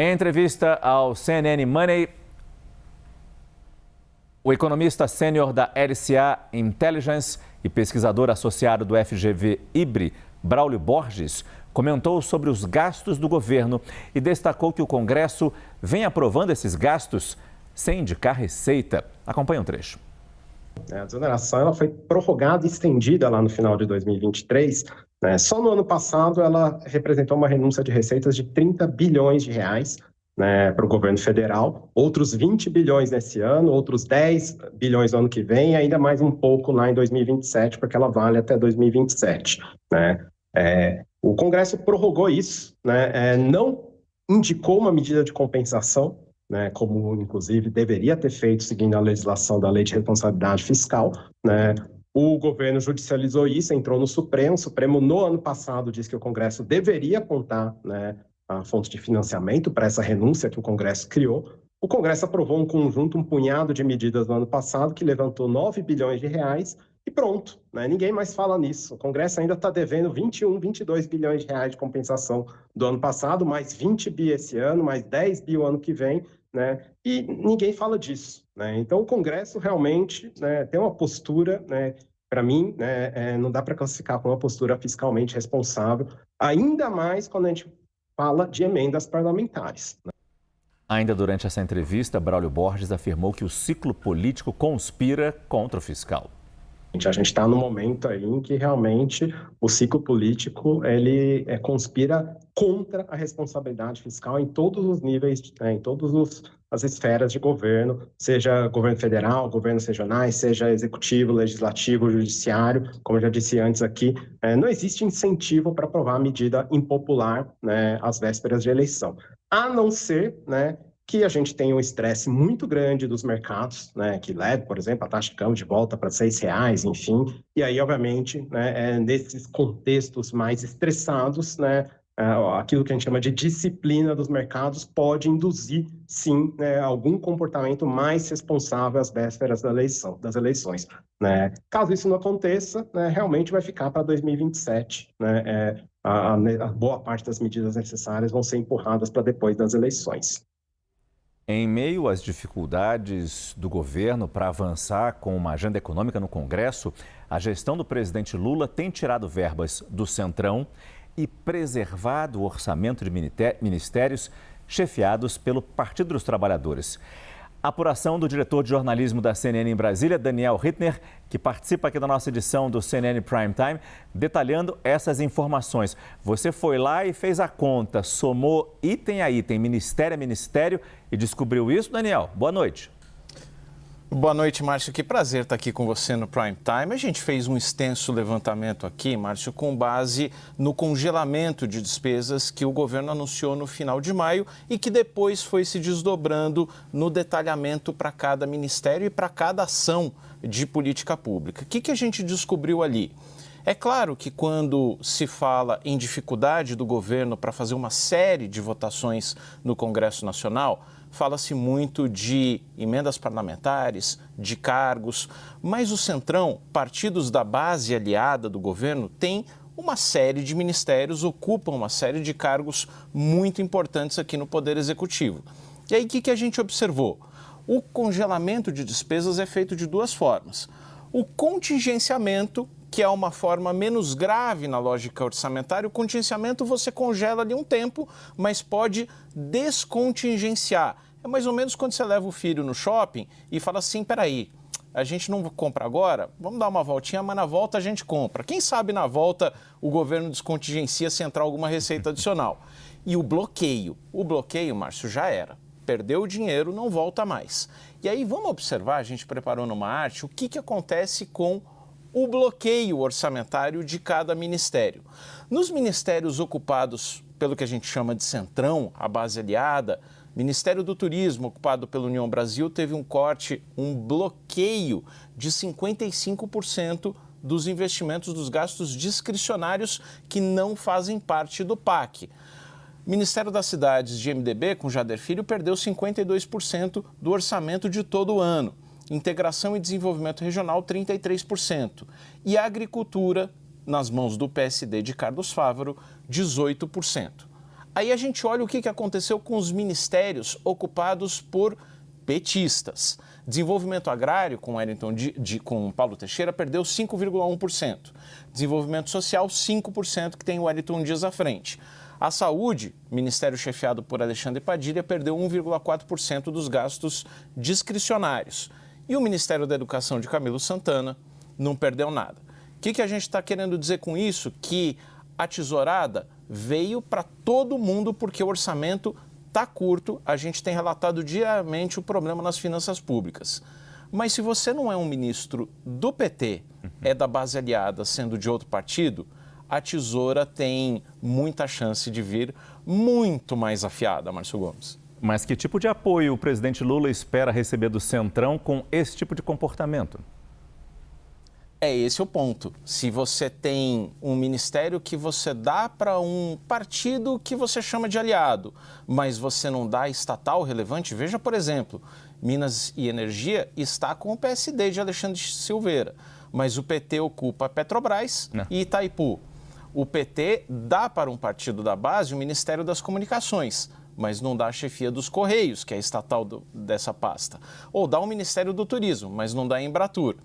Em entrevista ao CNN Money, o economista sênior da LCA Intelligence e pesquisador associado do FGV IBRE, Braulio Borges, comentou sobre os gastos do governo e destacou que o Congresso vem aprovando esses gastos sem indicar receita. Acompanhe um trecho. A desoneração ela foi prorrogada e estendida lá no final de 2023. Só no ano passado ela representou uma renúncia de receitas de 30 bilhões de reais para o governo federal, outros 20 bilhões nesse ano, outros 10 bilhões no ano que vem e ainda mais um pouco lá em 2027, porque ela vale até 2027. O Congresso prorrogou isso, não indicou uma medida de compensação, como inclusive deveria ter feito seguindo a legislação da Lei de Responsabilidade Fiscal. O governo judicializou isso, entrou no Supremo. O Supremo, no ano passado, disse que o Congresso deveria apontar a fonte de financiamento para essa renúncia que o Congresso criou. O Congresso aprovou um conjunto, um punhado de medidas no ano passado, que levantou 9 bilhões de reais e pronto. Ninguém mais fala nisso. O Congresso ainda está devendo 21, 22 bilhões de reais de compensação do ano passado, mais 20 bi esse ano, mais 10 bi o ano que vem, e ninguém fala disso. Então, o Congresso realmente tem uma postura, para mim, não dá para classificar como uma postura fiscalmente responsável, ainda mais quando a gente fala de emendas parlamentares. Ainda durante essa entrevista, Braulio Borges afirmou que o ciclo político conspira contra o fiscal. A gente está no momento aí em que realmente o ciclo político ele conspira contra a responsabilidade fiscal em todos os níveis, em todas as esferas de governo, seja governo federal, governos regionais, seja executivo, legislativo, judiciário. Como eu já disse antes aqui, não existe incentivo para aprovar medida impopular às vésperas de eleição, a não ser que a gente tem um estresse muito grande dos mercados, que leva, por exemplo, a taxa de câmbio de volta para R$6, enfim. E aí, obviamente, nesses contextos mais estressados, aquilo que a gente chama de disciplina dos mercados pode induzir, sim, algum comportamento mais responsável às vésperas das eleições. Caso isso não aconteça, realmente vai ficar para 2027. A boa parte das medidas necessárias vão ser empurradas para depois das eleições. Em meio às dificuldades do governo para avançar com uma agenda econômica no Congresso, a gestão do presidente Lula tem tirado verbas do Centrão e preservado o orçamento de ministérios chefiados pelo Partido dos Trabalhadores. A apuração do diretor de jornalismo da CNN em Brasília, Daniel Hittner, que participa aqui da nossa edição do CNN Prime Time, detalhando essas informações. Você foi lá e fez a conta, somou item a item, ministério a ministério e descobriu isso, Daniel? Boa noite. Boa noite, Márcio. Que prazer estar aqui com você no Prime Time. A gente fez um extenso levantamento aqui, Márcio, com base no congelamento de despesas que o governo anunciou no final de maio e que depois foi se desdobrando no detalhamento para cada ministério e para cada ação de política pública. O que a gente descobriu ali? É claro que quando se fala em dificuldade do governo para fazer uma série de votações no Congresso Nacional, fala-se muito de emendas parlamentares, de cargos, mas o Centrão, partidos da base aliada do governo, tem uma série de ministérios, ocupam uma série de cargos muito importantes aqui no Poder Executivo. E aí o que a gente observou? O congelamento de despesas é feito de duas formas. O contingenciamento, que é uma forma menos grave na lógica orçamentária. O contingenciamento você congela ali um tempo, mas pode descontingenciar. É mais ou menos quando você leva o filho no shopping e fala assim, peraí, a gente não compra agora, vamos dar uma voltinha, mas na volta a gente compra. Quem sabe na volta o governo descontingencia se entrar alguma receita adicional. E o bloqueio, Márcio, já era. Perdeu o dinheiro, não volta mais. E aí vamos observar, a gente preparou numa arte, o que acontece com o bloqueio orçamentário de cada ministério. Nos ministérios ocupados pelo que a gente chama de Centrão, a base aliada, Ministério do Turismo, ocupado pela União Brasil, teve um corte, um bloqueio de 55% dos investimentos dos gastos discricionários que não fazem parte do PAC. Ministério das Cidades de MDB, com Jader Filho, perdeu 52% do orçamento de todo o ano. Integração e Desenvolvimento Regional, 33%. E a Agricultura, nas mãos do PSD de Carlos Fávaro, 18%. Aí a gente olha o que aconteceu com os ministérios ocupados por petistas. Desenvolvimento agrário, com Paulo Teixeira, perdeu 5,1%. Desenvolvimento social, 5%, que tem o Wellington Dias à frente. A saúde, ministério chefiado por Alexandre Padilha, perdeu 1,4% dos gastos discricionários. E o Ministério da Educação de Camilo Santana não perdeu nada. O que a gente está querendo dizer com isso? Que a tesourada veio para todo mundo porque o orçamento está curto. A gente tem relatado diariamente o problema nas finanças públicas. Mas se você não é um ministro do PT, é da base aliada, sendo de outro partido, a tesoura tem muita chance de vir muito mais afiada, Márcio Gomes. Mas que tipo de apoio o presidente Lula espera receber do Centrão com esse tipo de comportamento? É esse o ponto. Se você tem um ministério que você dá para um partido que você chama de aliado, mas você não dá estatal relevante, veja, por exemplo, Minas e Energia está com o PSD de Alexandre Silveira, mas o PT ocupa Petrobras e Itaipu. O PT dá para um partido da base o Ministério das Comunicações, mas não dá a chefia dos Correios, que é estatal dessa pasta. Ou dá o Ministério do Turismo, mas não dá a Embratur.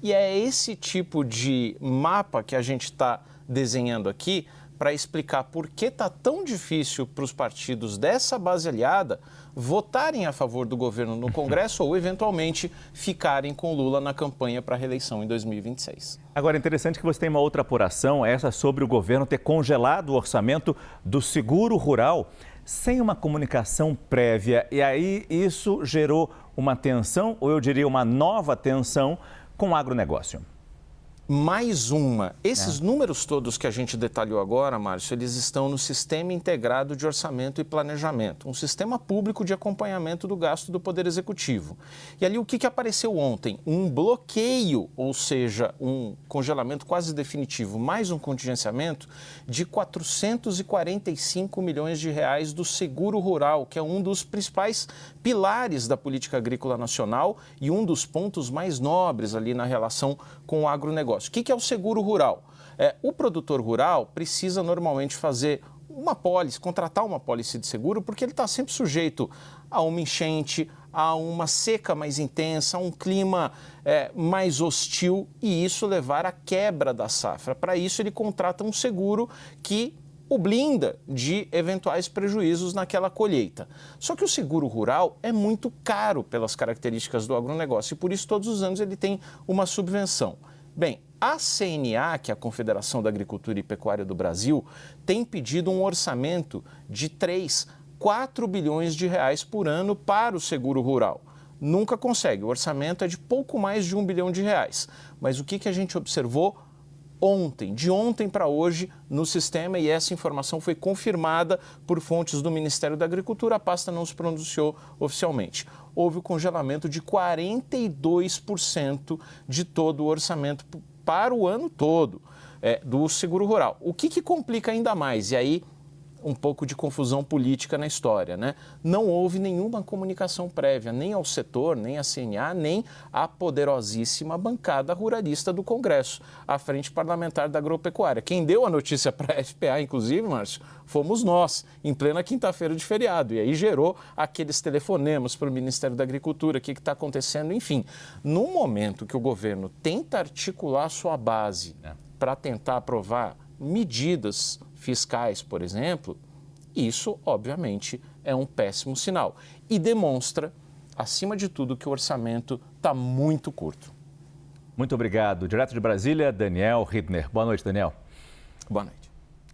E é esse tipo de mapa que a gente está desenhando aqui para explicar por que está tão difícil para os partidos dessa base aliada votarem a favor do governo no Congresso ou, eventualmente, ficarem com Lula na campanha para a reeleição em 2026. Agora, é interessante que você tem uma outra apuração, essa sobre o governo ter congelado o orçamento do seguro rural sem uma comunicação prévia. E aí isso gerou uma tensão, ou eu diria uma nova tensão, com o agronegócio. Mais uma. Esses números todos que a gente detalhou agora, Márcio, eles estão no Sistema Integrado de Orçamento e Planejamento, um sistema público de acompanhamento do gasto do Poder Executivo. E ali o que apareceu ontem? Um bloqueio, ou seja, um congelamento quase definitivo, mais um contingenciamento de 445 milhões de reais do Seguro Rural, que é um dos principais pilares da política agrícola nacional e um dos pontos mais nobres ali na relação com o agronegócio. O que é o seguro rural? O produtor rural precisa normalmente fazer uma pólice, contratar uma pólice de seguro, porque ele está sempre sujeito a uma enchente, a uma seca mais intensa, a um clima mais hostil e isso levar à quebra da safra. Para isso, ele contrata um seguro que o blinda de eventuais prejuízos naquela colheita. Só que o seguro rural é muito caro pelas características do agronegócio e por isso todos os anos ele tem uma subvenção. Bem, a CNA, que é a Confederação da Agricultura e Pecuária do Brasil, tem pedido um orçamento de 4 bilhões de reais por ano para o seguro rural. Nunca consegue, o orçamento é de pouco mais de 1 bilhão de reais. Mas o que a gente observou ontem, de ontem para hoje, no sistema, e essa informação foi confirmada por fontes do Ministério da Agricultura, a pasta não se pronunciou oficialmente. Houve o congelamento de 42% de todo o orçamento para o ano todo do seguro rural. O que complica ainda mais? E aí, um pouco de confusão política na história, né? Não houve nenhuma comunicação prévia, nem ao setor, nem à CNA, nem à poderosíssima bancada ruralista do Congresso, a Frente Parlamentar da Agropecuária. Quem deu a notícia para a FPA, inclusive, Márcio, fomos nós, em plena quinta-feira de feriado. E aí gerou aqueles telefonemas para o Ministério da Agricultura, o que está acontecendo, enfim. No momento que o governo tenta articular a sua base para tentar aprovar medidas fiscais, por exemplo, isso, obviamente, é um péssimo sinal e demonstra, acima de tudo, que o orçamento está muito curto. Muito obrigado. Direto de Brasília, Daniel Rittner. Boa noite, Daniel. Boa noite.